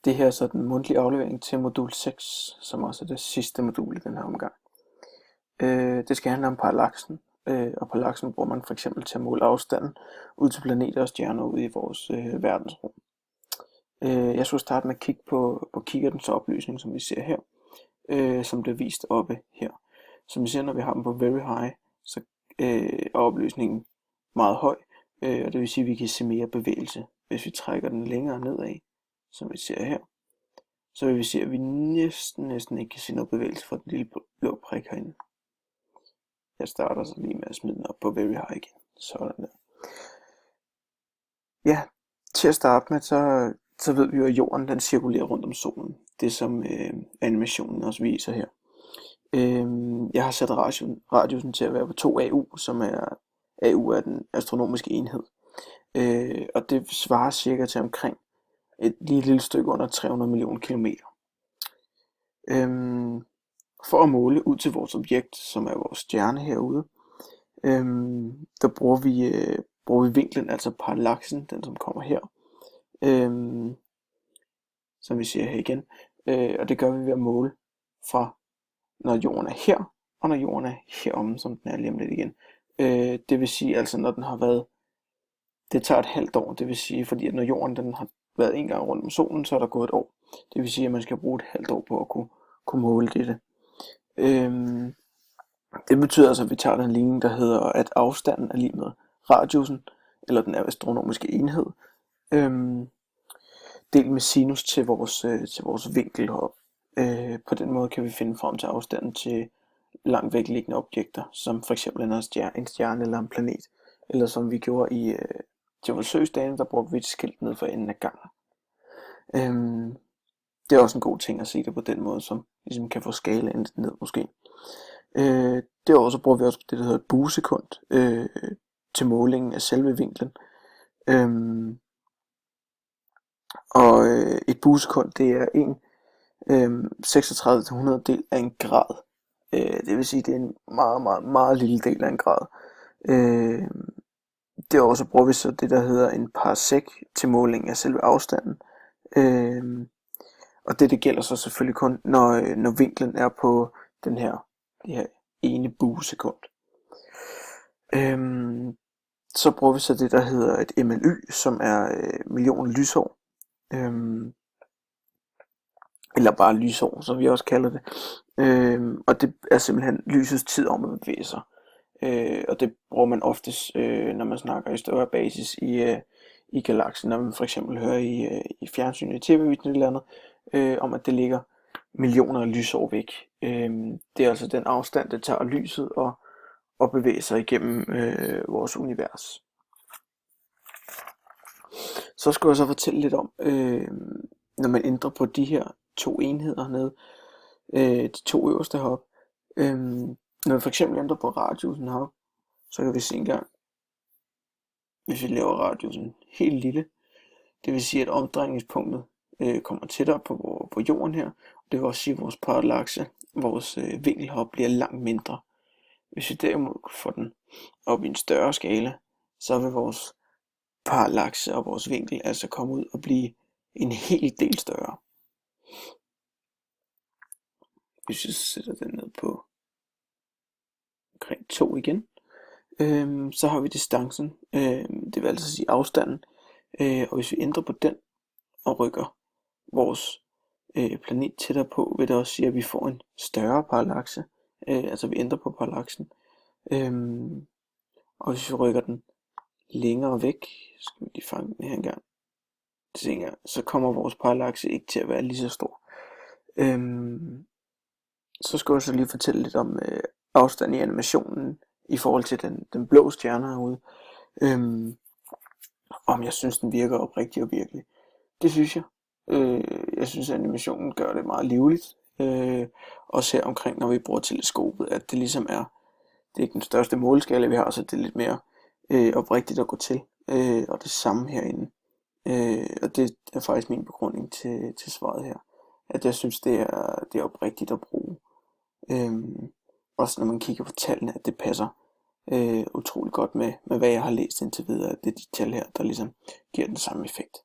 Det her er så den mundtlige aflevering til modul 6, som også er det sidste modul i den her omgang. Det skal handle om parallaksen, og parallaksen bruger man for eksempel til at måle afstanden ud til planeter og stjerner ude i vores verdensrum. Jeg skulle starte med at kigge på kikkertens opløsning, som vi ser her, som bliver vist oppe her. Som vi ser, når vi har dem på very high, så er opløsningen meget høj, og det vil sige, at vi kan se mere bevægelse. Hvis vi trækker den længere nedad, som vi ser her, så vil vi se, at vi næsten ikke kan se noget bevægelse fra den lille blå prik herinde. Jeg starter så lige med at smide den op på very high igen. Sådan der. Ja, til at starte med, så ved vi jo, at jorden den cirkulerer rundt om solen. Det som animationen også viser her. Jeg har sat radiusen til at være på 2 AU, som AU er den astronomiske enhed. Og det svarer cirka til omkring et lille stykke under 300 millioner kilometer. For at måle ud til vores objekt, som er vores stjerne herude, der bruger vi vinklen, altså parallaksen, den som kommer her, som vi ser her igen, og det gør vi ved at måle fra når jorden er her, og når jorden er heromme, som den er lige om lidt igen. Det vil sige, altså når den har været, det tager et halvt år, det vil sige, fordi at når jorden den har været en gang rundt om solen, så er der gået et år. Det vil sige, at man skal bruge et halvt år på at kunne måle dette. Det betyder altså, at vi tager den ligning, der hedder, at afstanden er lige med radiusen, eller den astronomiske enhed, delt med sinus til vores vinkel heroppe. På den måde kan vi finde frem til afstanden til langt væk liggende objekter, som for eksempel en stjerne eller en planet, eller som vi gjorde i Djævelsøsdagen, der brugte vi et skilt ned for enden af gangen. Det er også en god ting at se det på den måde, som ligesom kan få skalaen lidt ned måske. Derudover så bruger vi også det, der hedder et buesekund til målingen af selve vinklen. Et buesekund, det er en 36 del af en grad. Det vil sige, det er en meget, meget, meget lille del af en grad. Derudover så bruger vi så det, der hedder en parsec til måling af selve afstanden. Og det gælder så selvfølgelig kun, når vinklen er på det her ene buesekund. Så bruger vi så det, der hedder et MLY, som er million lysår. Eller bare lysår, som vi også kalder det. Og det er simpelthen lysets tid om at bevæge sig. Og det bruger man oftest, når man snakker i større basis i galaksen, når man for eksempel hører i fjernsyn i tv-visen eller andet, om at det ligger millioner af lysår væk. Det er altså den afstand, det tager lyset og bevæge sig igennem vores univers. Så skal jeg så fortælle lidt om, når man ændrer på de her 2 enheder hernede, de 2 øverste heroppe. Når vi for eksempel ændrer på radiusen heroppe, så kan vi se engang, hvis vi laver radiusen helt lille, det vil sige, at omdrejningspunktet kommer tættere på jorden her. Det vil også sige, at vores parallakse, vores vinkel heroppe bliver langt mindre. Hvis vi derimod får den op i en større skala, så vil vores parallakse og vores vinkel altså komme ud og blive en hel del større. Hvis jeg sætter den ned på omkring 2 igen, så har vi distancen, det vil altså sige afstanden, og hvis vi ændrer på den og rykker vores planet tættere på, vil det også sige, at vi får en større parallakse, altså vi ændrer på parallaksen, og hvis vi rykker den længere væk, skal vi lige fange den her engang, så kommer vores parallakse ikke til at være lige så stor. Så skal jeg så lige fortælle lidt om afstand i animationen i forhold til den blå stjerne herude. Om jeg synes den virker oprigtigt og virkelig. Det synes jeg. Jeg synes at animationen gør det meget livligt. Også her omkring når vi bruger teleskopet, at det ligesom det er ikke den største måleskala vi har, så det er lidt mere oprigtigt at gå til. Og det samme herinde. Og det er faktisk min begrunding til svaret her. At jeg synes det er oprigtigt at bruge. Også når man kigger på tallene, at det passer utrolig godt med hvad jeg har læst indtil videre. At det er de tal her, der ligesom giver den samme effekt.